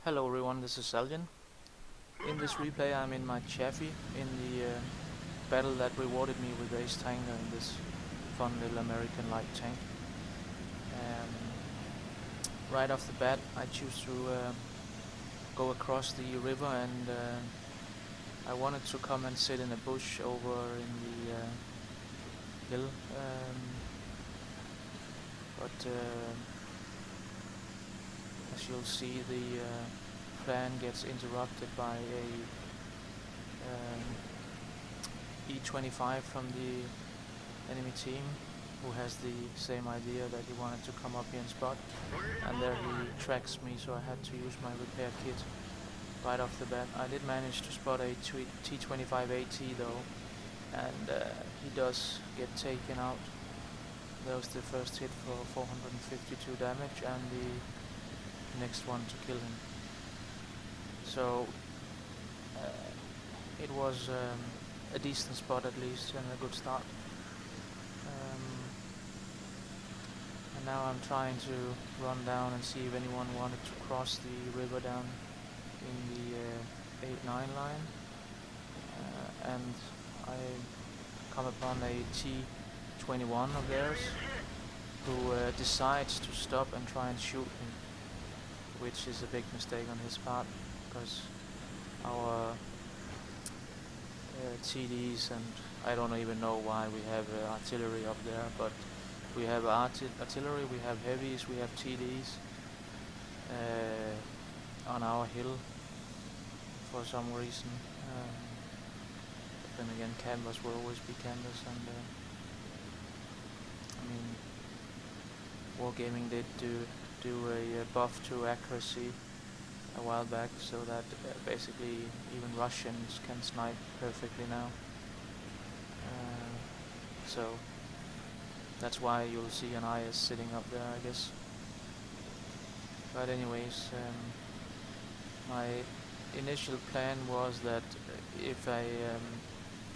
Hello everyone, this is Saljan. In this replay I'm in my Chaffee in the battle that rewarded me with Ace Tanker in this fun little American light tank. Right off the bat I choose to go across the river, and I wanted to come and sit in a bush over in the hill, but as you'll see, the plan gets interrupted by a E25 from the enemy team, who has the same idea that he wanted to come up here and spot, and there he tracks me, so I had to use my repair kit right off the bat. I did manage to spot a T25AT though, and he does get taken out. That was the first hit for 452 damage, and the next one to kill him. So it was a decent spot at least, and a good start. And now I'm trying to run down and see if anyone wanted to cross the river down in the 8-9 line, and I come upon a T21 of theirs who decides to stop and try and shoot me, which is a big mistake on his part, because our TDs, and I don't even know why we have artillery up there, but we have artillery, we have heavies, we have TDs on our hill for some reason. But then again, canvas will always be canvas, and I mean, Wargaming did do a buff to accuracy a while back, so that basically even Russians can snipe perfectly now. So that's why you'll see an IS sitting up there, I guess. But anyways, my initial plan was that if I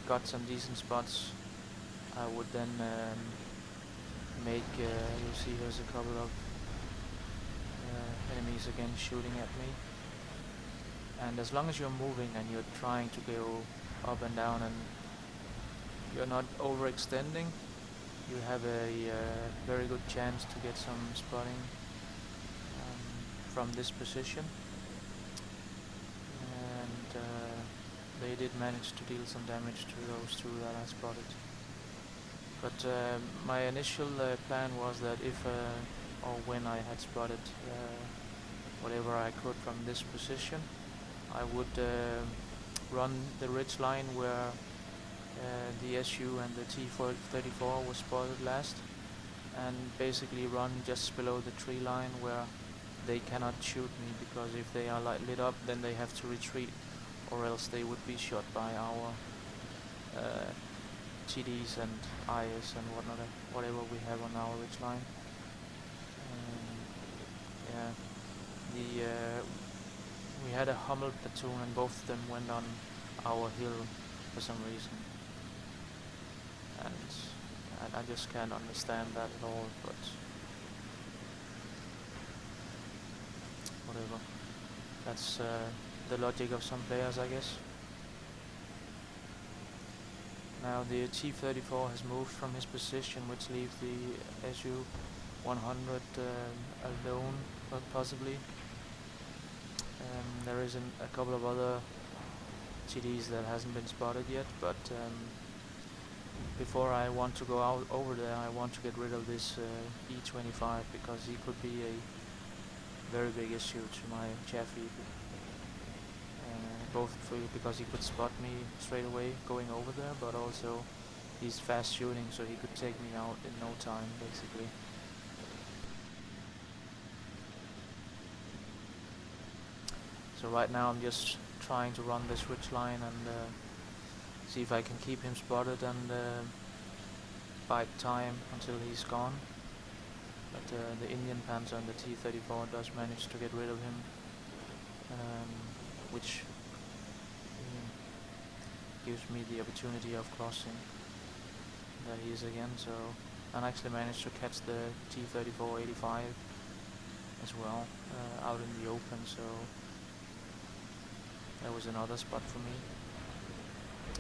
got some decent spots, I would then make, you'll see there's a couple of enemies again shooting at me, and as long as you're moving and you're trying to go up and down and you're not overextending, you have a very good chance to get some spotting from this position, and they did manage to deal some damage to those two that I spotted. But my initial plan was that if or when I had spotted whatever I could from this position, I would run the ridge line where the SU and the T-34 was spotted last, and basically run just below the tree line where they cannot shoot me, because if they are lit up, then they have to retreat, or else they would be shot by our TDs and IS and whatnot, whatever we have on our ridge line. We had a Hummel platoon, and both of them went on our hill for some reason, and I just can't understand that at all, but whatever. That's the logic of some players, I guess. Now the T-34 has moved from his position, which leaves the SU-100 alone, possibly. There is a couple of other TDs that hasn't been spotted yet, but before I want to go out over there, I want to get rid of this E25, because he could be a very big issue to my Chaffee. Both because he could spot me straight away going over there, but also he's fast shooting, so he could take me out in no time, basically. So right now I'm just trying to run this ridge line and see if I can keep him spotted and bide time until he's gone. But the Indian Panzer and the T-34 does manage to get rid of him, which gives me the opportunity of crossing. There he is again, so I actually managed to catch the T-34-85 as well, out in the open, so That was another spot for me.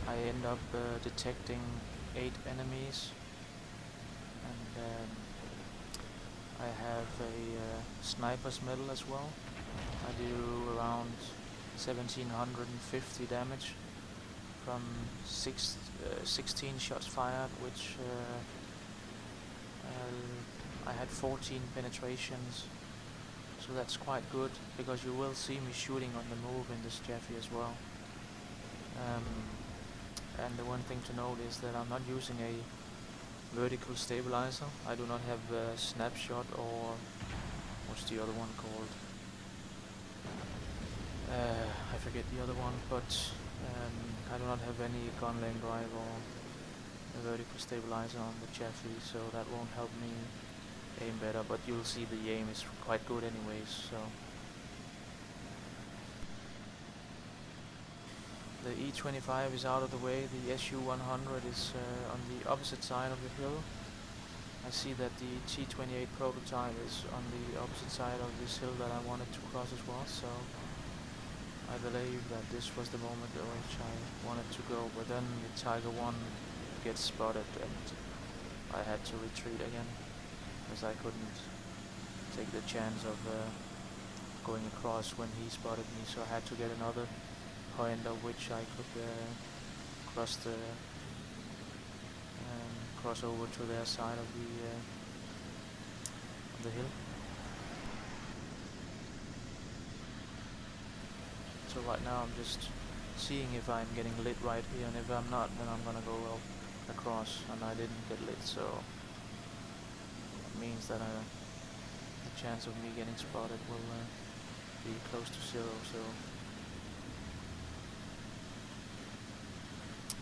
I end up detecting 8 enemies, and I have a sniper's medal as well. I do around 1750 damage from 16 shots fired, which I had 14 penetrations, so that's quite good, because you will see me shooting on the move in this Chaffee as well. And the one thing to note is that I'm not using a vertical stabilizer. I do not have a snapshot, or what's the other one called? I forget the other one, but I do not have any gun lane drive or a vertical stabilizer on the Chaffee, so that won't help me aim better, but you'll see the aim is quite good anyways. So the E25 is out of the way, the SU-100 is on the opposite side of the hill. I see that the T-28 prototype is on the opposite side of this hill that I wanted to cross as well, so I believe that this was the moment at which I wanted to go, but then the Tiger 1 gets spotted and I had to retreat again, because I couldn't take the chance of going across when he spotted me, so I had to get another point of which I could cross over to their side of the hill. So right now I'm just seeing if I'm getting lit right here, and if I'm not, then I'm gonna go across, and I didn't get lit, so it means that the chance of me getting spotted will be close to 0, so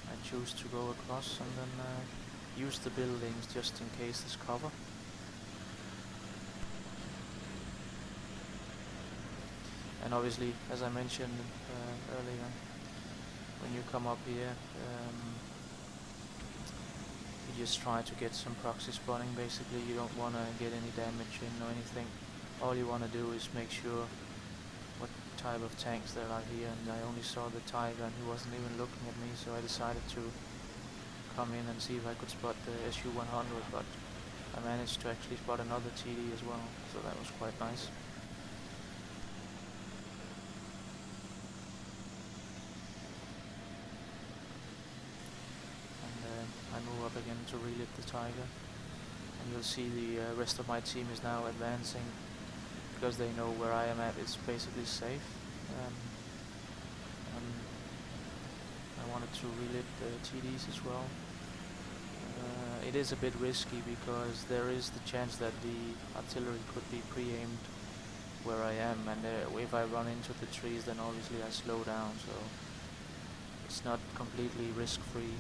I choose to go across and then use the buildings just in case there's cover. And obviously, as I mentioned earlier, when you come up here, you just try to get some proxy spotting. Basically, you don't want to get any damage in or anything. All you want to do is make sure what type of tanks there are here, and I only saw the Tiger and he wasn't even looking at me, so I decided to come in and see if I could spot the SU-100, but I managed to actually spot another TD as well, so that was quite nice. I move up again to relit the Tiger, and you'll see the rest of my team is now advancing, because they know where I am at. It's basically safe. I wanted to relit the TDs as well. It is a bit risky because there is the chance that the artillery could be pre-aimed where I am, and if I run into the trees, then obviously I slow down, so it's not completely risk-free.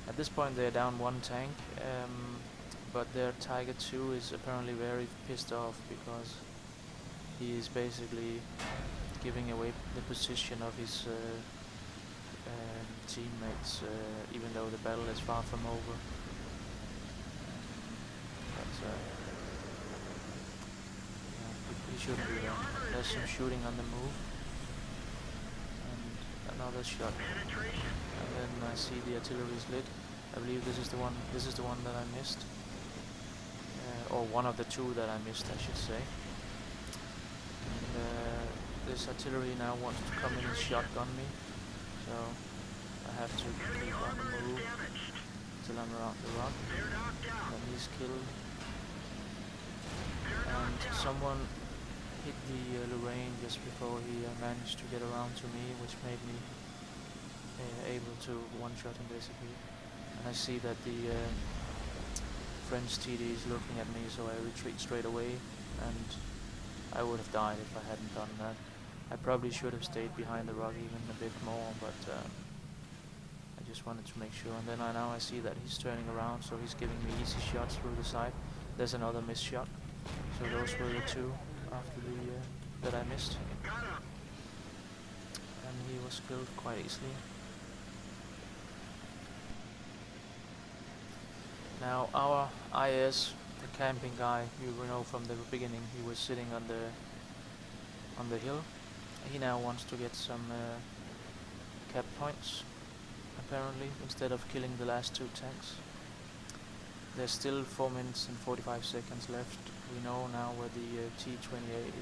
At this point they're down 1 tank, but their Tiger 2 is apparently very pissed off because he is basically giving away the position of his teammates, even though the battle is far from over. He shouldn't do that. There's some shooting on the move, and another shot, and then I see the artillery is lit. I believe this is the one that I missed, or one of the 2 that I missed, I should say. And this artillery now wants to come in and shotgun me, so I have to keep on the move till I'm around the rock. And he's killed, and someone hit the Lorraine just before he managed to get around to me, which made me able to one-shot him basically. And I see that the French TD is looking at me, so I retreat straight away, and I would have died if I hadn't done that. I probably should have stayed behind the rock even a bit more, but I just wanted to make sure. And then now I see that he's turning around, so he's giving me easy shots through the side. There's another missed shot, so those were the 2 after that I missed, and he was killed quite easily. Now our IS, the camping guy, you will know from the beginning, he was sitting on the hill. He now wants to get some cap points, apparently, instead of killing the last 2 tanks. There's still 4 minutes and 45 seconds left. We know now where the T-28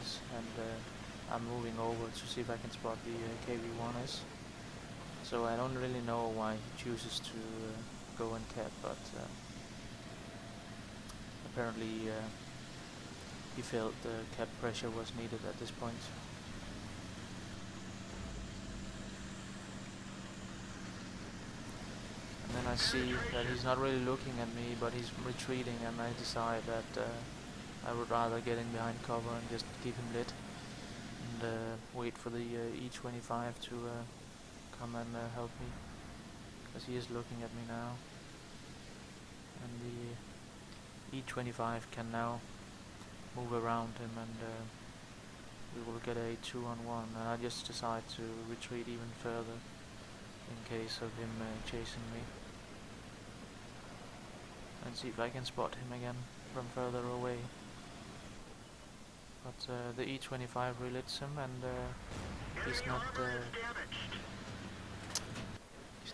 is, and I'm moving over to see if I can spot the KV-1 is. So I don't really know why he chooses to go and cap, but apparently he felt the cap pressure was needed at this point. And then I see that he's not really looking at me, but he's retreating, and I decide that I would rather get in behind cover and just keep him lit and wait for the E-25 to come and help me, because he is looking at me now, and the E-25 can now move around him, and we will get a 2-on-1, and I just decide to retreat even further in case of him chasing me, and see if I can spot him again from further away. But the E-25 relits him, and he's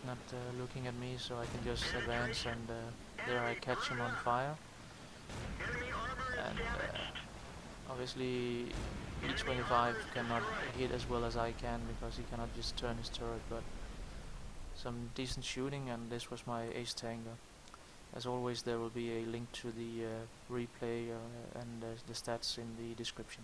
not looking at me, so I can just advance, and there I catch him on fire. And obviously E-25 cannot hit as well as I can, because he cannot just turn his turret, but some decent shooting, and this was my Ace Tanker. As always, there will be a link to the replay and the stats in the description.